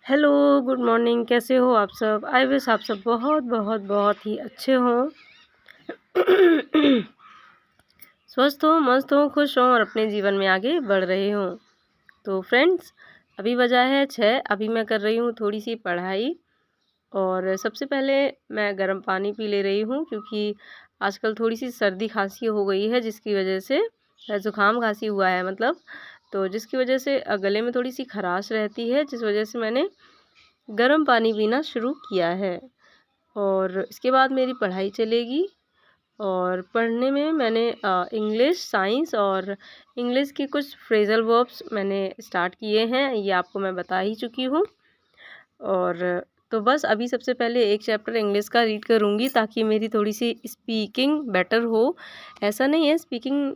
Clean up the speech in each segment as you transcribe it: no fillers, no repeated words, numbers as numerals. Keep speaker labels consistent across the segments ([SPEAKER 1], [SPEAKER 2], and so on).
[SPEAKER 1] Hello, good morning. कैसे हो आप सब? आई विश आप सब बहुत बहुत बहुत ही अच्छे हों। स्वस्थ हों, मस्त हों, खुश हों और अपने जीवन में आगे बढ़ रहे हों। तो फ्रेंड्स, अभी बजा है 6। अभी मैं कर रही हूँ थोड़ी सी पढ़ाई और सबसे पहले मैं गर्म पानी पी ले रही हूँ, क्योंकि आजकल थोड़ी सी सर्दी खांसी हो गई है, जिसकी वजह से ज़ुकाम खांसी हुआ है मतलब। तो जिसकी वजह से गले में थोड़ी सी खराश रहती है, जिस वजह से मैंने गर्म पानी पीना शुरू किया है। और इसके बाद मेरी पढ़ाई चलेगी और पढ़ने में मैंने इंग्लिश, साइंस और इंग्लिश की कुछ फ्रेज़ल वर्ब्स मैंने स्टार्ट किए हैं, ये आपको मैं बता ही चुकी हूँ। और तो बस अभी सबसे पहले एक चैप्टर इंग्लिश का रीड करूँगी, ताकि मेरी थोड़ी सी स्पीकिंग बेटर हो। ऐसा नहीं है, स्पीकिंग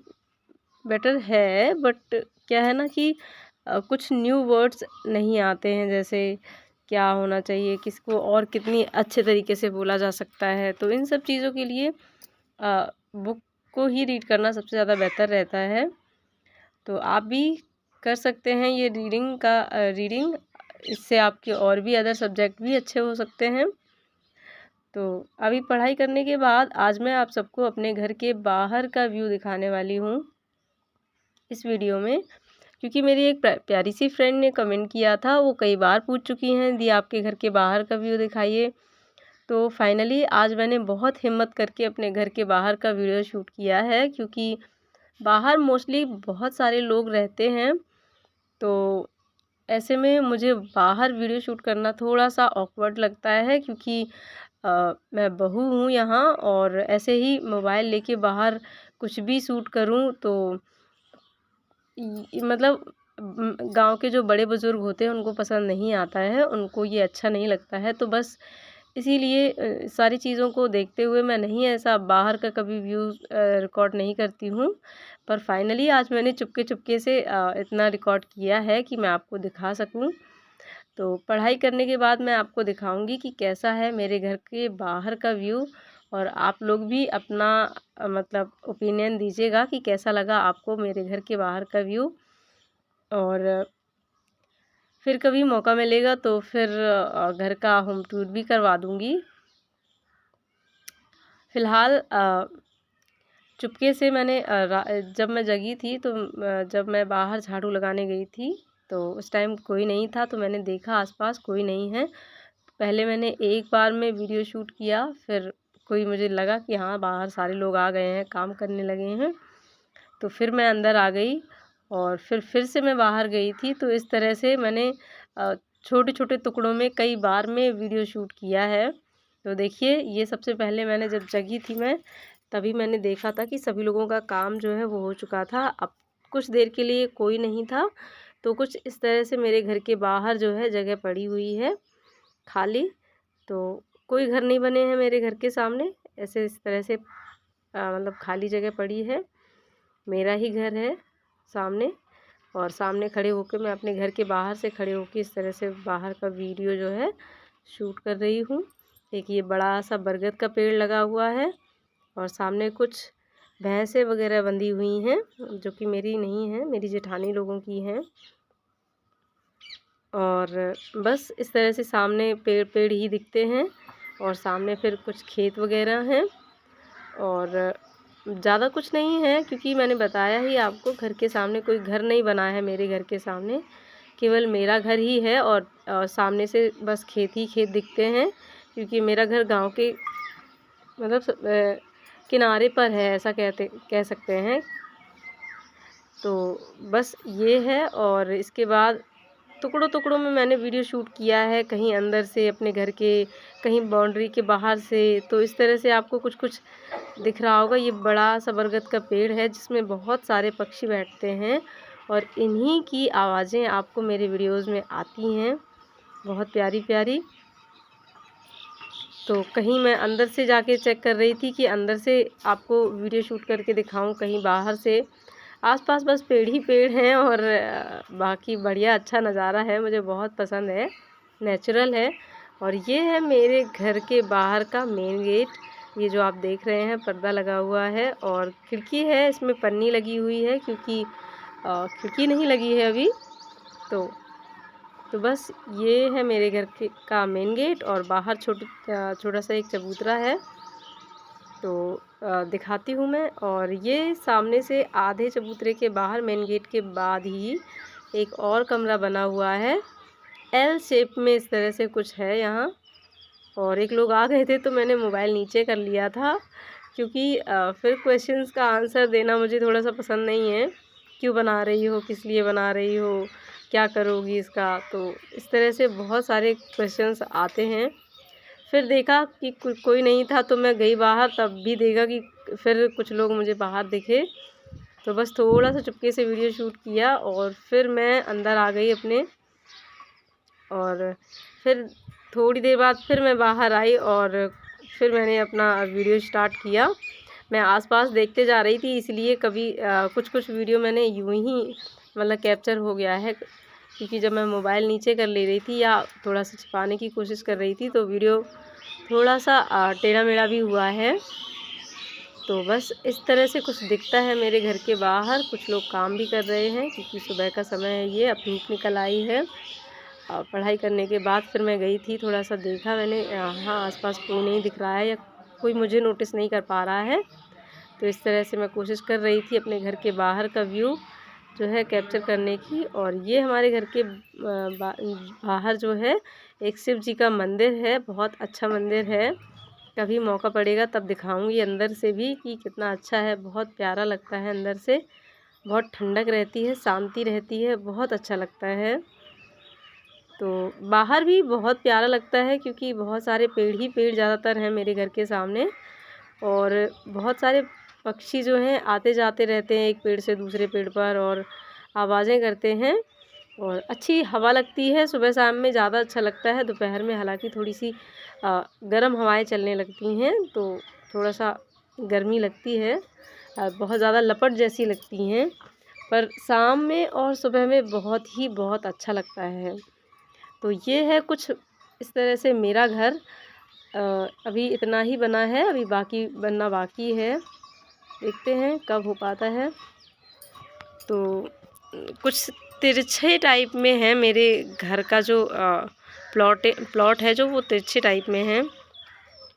[SPEAKER 1] बेटर है, बट क्या है ना कि कुछ न्यू वर्ड्स नहीं आते हैं, जैसे क्या होना चाहिए, किसको और कितनी अच्छे तरीके से बोला जा सकता है। तो इन सब चीज़ों के लिए बुक को ही रीड करना सबसे ज़्यादा बेहतर रहता है। तो आप भी कर सकते हैं ये रीडिंग। इससे आपके और भी अदर सब्जेक्ट भी अच्छे हो सकते हैं। तो अभी पढ़ाई करने के बाद आज मैं आप सबको अपने घर के बाहर का व्यू दिखाने वाली हूँ इस वीडियो में, क्योंकि मेरी एक प्यारी सी फ्रेंड ने कमेंट किया था, वो कई बार पूछ चुकी हैं दी आपके घर के बाहर का व्यू दिखाइए। तो फाइनली आज मैंने बहुत हिम्मत करके अपने घर के बाहर का वीडियो शूट किया है, क्योंकि बाहर मोस्टली बहुत सारे लोग रहते हैं। तो ऐसे में मुझे बाहर वीडियो शूट करना थोड़ा सा ऑकवर्ड लगता है, क्योंकि मैं बहू हूँ यहाँ, और ऐसे ही मोबाइल लेके बाहर कुछ भी शूट करूँ तो मतलब गांव के जो बड़े बुज़ुर्ग होते हैं उनको पसंद नहीं आता है, उनको ये अच्छा नहीं लगता है। तो बस इसीलिए सारी चीज़ों को देखते हुए मैं नहीं ऐसा बाहर का कभी व्यू रिकॉर्ड नहीं करती हूँ। पर फाइनली आज मैंने चुपके से इतना रिकॉर्ड किया है कि मैं आपको दिखा सकूँ। तो पढ़ाई करने के बाद मैं आपको दिखाऊंगी कि कैसा है मेरे घर के बाहर का व्यू, और आप लोग भी अपना मतलब ओपिनियन दीजिएगा कि कैसा लगा आपको मेरे घर के बाहर का व्यू। और फिर कभी मौका मिलेगा तो फिर घर का होम टूर भी करवा दूंगी। फ़िलहाल चुपके से मैंने जब मैं जगी थी तो जब मैं बाहर झाड़ू लगाने गई थी तो उस टाइम कोई नहीं था, तो मैंने देखा आसपास कोई नहीं है। पहले मैंने एक बार में वीडियो शूट किया, फिर कोई मुझे लगा कि हाँ बाहर सारे लोग आ गए हैं, काम करने लगे हैं। तो फिर मैं अंदर आ गई और फिर से मैं बाहर गई थी। तो इस तरह से मैंने छोटे छोटे टुकड़ों में कई बार में वीडियो शूट किया है। तो देखिए, ये सबसे पहले मैंने जब जगी थी मैं, तभी मैंने देखा था कि सभी लोगों का काम जो है वो हो चुका था। अब कुछ देर के लिए कोई नहीं था, तो कुछ इस तरह से मेरे घर के बाहर जो है जगह पड़ी हुई है खाली। तो कोई घर नहीं बने हैं मेरे घर के सामने, ऐसे इस तरह से मतलब खाली जगह पड़ी है। मेरा ही घर है सामने, और सामने खड़े होकर मैं अपने घर के बाहर से खड़े होकर इस तरह से बाहर का वीडियो जो है शूट कर रही हूँ। एक ये बड़ा सा बरगद का पेड़ लगा हुआ है, और सामने कुछ भैंसें वगैरह बंधी हुई हैं, जो कि मेरी नहीं हैं, मेरी जेठानी लोगों की हैं। और बस इस तरह से सामने पेड़ पेड़ ही दिखते हैं, और सामने फिर कुछ खेत वगैरह हैं। और ज़्यादा कुछ नहीं है, क्योंकि मैंने बताया ही आपको, घर के सामने कोई घर नहीं बना है मेरे घर के सामने, केवल मेरा घर ही है। और सामने से बस खेत ही खेत दिखते हैं, क्योंकि मेरा घर गांव के मतलब किनारे पर है, ऐसा कह सकते हैं। तो बस ये है। और इसके बाद टुकड़ों टुकड़ों में मैंने वीडियो शूट किया है, कहीं अंदर से अपने घर के, कहीं बाउंड्री के बाहर से। तो इस तरह से आपको कुछ कुछ दिख रहा होगा। ये बड़ा सा बरगद का पेड़ है, जिसमें बहुत सारे पक्षी बैठते हैं, और इन्हीं की आवाज़ें आपको मेरे वीडियोज़ में आती हैं, बहुत प्यारी प्यारी। तो कहीं मैं अंदर से जाके चेक कर रही थी कि अंदर से आपको वीडियो शूट करके दिखाऊं, कहीं बाहर से। आसपास बस पेड़ ही पेड़ हैं, और बाकी बढ़िया अच्छा नज़ारा है, मुझे बहुत पसंद है, नेचुरल है। और ये है मेरे घर के बाहर का मेन गेट। ये जो आप देख रहे हैं, पर्दा लगा हुआ है, और खिड़की है, इसमें पन्नी लगी हुई है, क्योंकि खिड़की नहीं लगी है अभी। तो तो बस ये है मेरे घर के का मेन गेट और बाहर छोटा सा एक चबूतरा है, तो दिखाती हूँ मैं। और ये सामने से आधे चबूतरे के बाहर मेन गेट के बाद ही एक और कमरा बना हुआ है, एल शेप में इस तरह से कुछ है यहाँ। और एक लोग आ गए थे तो मैंने मोबाइल नीचे कर लिया था, क्योंकि फिर क्वेश्चंस का आंसर देना मुझे थोड़ा सा पसंद नहीं है। क्यों बना रही हो, किस लिए बना रही हो, क्या करोगी इसका, तो इस तरह से बहुत सारे क्वेश्चंस आते हैं। फिर देखा कि कोई नहीं था तो मैं गई बाहर, तब भी देखा कि फिर कुछ लोग मुझे बाहर दिखे, तो बस थोड़ा सा चुपके से वीडियो शूट किया और फिर मैं अंदर आ गई अपने। और फिर थोड़ी देर बाद फिर मैं बाहर आई और फिर मैंने अपना वीडियो स्टार्ट किया। मैं आसपास देखते जा रही थी, इसलिए कभी कुछ वीडियो मैंने यूं ही मतलब कैप्चर हो गया है, क्योंकि जब मैं मोबाइल नीचे कर ले रही थी या थोड़ा सा छिपाने की कोशिश कर रही थी तो वीडियो थोड़ा सा टेढ़ा मेढ़ा भी हुआ है। तो बस इस तरह से कुछ दिखता है मेरे घर के बाहर। कुछ लोग काम भी कर रहे हैं, क्योंकि सुबह का समय है, ये अब धूप निकल आई है। पढ़ाई करने के बाद फिर मैं गई थी, थोड़ा सा देखा मैंने, हाँ आसपास कोई नहीं दिख रहा है या कोई मुझे नोटिस नहीं कर पा रहा है। तो इस तरह से मैं कोशिश कर रही थी अपने घर के बाहर का व्यू जो है कैप्चर करने की। और ये हमारे घर के बाहर जो है एक शिव जी का मंदिर है, बहुत अच्छा मंदिर है। कभी मौका पड़ेगा तब दिखाऊंगी अंदर से भी कि कितना अच्छा है, बहुत प्यारा लगता है अंदर से, बहुत ठंडक रहती है, शांति रहती है, बहुत अच्छा लगता है। तो बाहर भी बहुत प्यारा लगता है, क्योंकि बहुत सारे पेड़ ही पेड़ ज़्यादातर हैं मेरे घर के सामने, और बहुत सारे पक्षी जो हैं आते जाते रहते हैं एक पेड़ से दूसरे पेड़ पर और आवाज़ें करते हैं, और अच्छी हवा लगती है। सुबह शाम में ज़्यादा अच्छा लगता है, दोपहर में हालांकि थोड़ी सी गर्म हवाएं चलने लगती हैं तो थोड़ा सा गर्मी लगती है, बहुत ज़्यादा लपट जैसी लगती हैं, पर शाम में और सुबह में बहुत अच्छा लगता है। तो ये है कुछ इस तरह से मेरा घर। अभी इतना ही बना है, अभी बाकी बनना बाकी है, देखते हैं कब हो पाता है। तो कुछ तिरछे टाइप में है मेरे घर का जो प्लॉट है, जो वो तिरछे टाइप में है।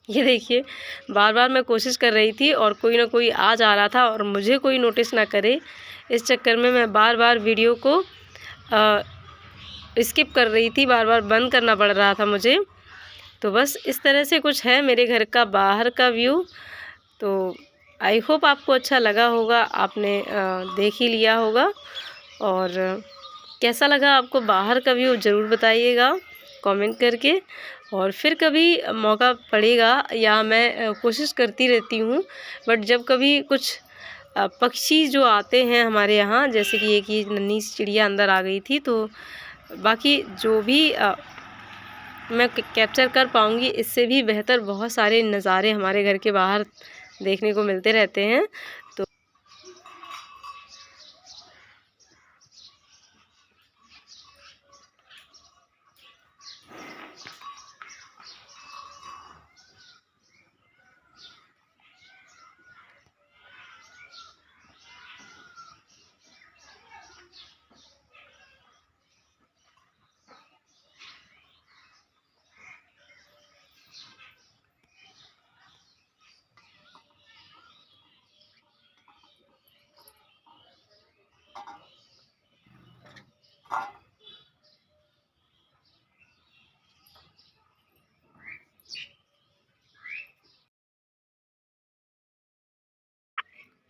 [SPEAKER 1] ये देखिए, बार बार मैं कोशिश कर रही थी और कोई ना कोई आ जा रहा था और मुझे कोई नोटिस ना करे, इस चक्कर में मैं बार बार वीडियो को स्किप कर रही थी, बार बार बंद करना पड़ रहा था मुझे। तो बस इस तरह से कुछ है मेरे घर का बाहर का व्यू। तो आई होप आपको अच्छा लगा होगा, आपने देख ही लिया होगा। और कैसा लगा आपको बाहर का व्यू ज़रूर बताइएगा कमेंट करके। और फिर कभी मौका पड़ेगा, या मैं कोशिश करती रहती हूँ, बट जब कभी कुछ पक्षी जो आते हैं हमारे यहाँ, जैसे कि एक ये नन्ही सी चिड़िया अंदर आ गई थी, तो बाकी जो भी मैं कैप्चर कर पाऊँगी, इससे भी बेहतर बहुत सारे नज़ारे हमारे घर के बाहर देखने को मिलते रहते हैं।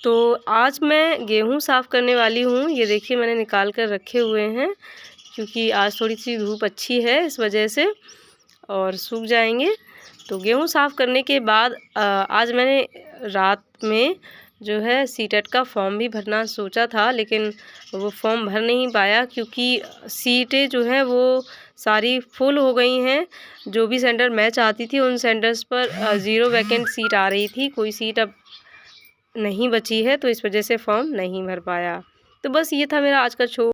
[SPEAKER 1] तो आज मैं गेहूँ साफ़ करने वाली हूँ। ये देखिए मैंने निकाल कर रखे हुए हैं, क्योंकि आज थोड़ी सी धूप अच्छी है इस वजह से, और सूख जाएंगे। तो गेहूँ साफ़ करने के बाद आज मैंने रात में जो है सीटेट का फॉर्म भी भरना सोचा था, लेकिन वो फॉर्म भर नहीं पाया, क्योंकि सीटें जो हैं वो सारी फुल हो गई हैं। जो भी सेंटर मैं चाहती थी उन सेंटर्स पर 0 वैकेंट सीट आ रही थी, कोई सीट अब नहीं बची है, तो इस वजह से फॉर्म नहीं भर पाया। तो बस ये था मेरा आज का शो।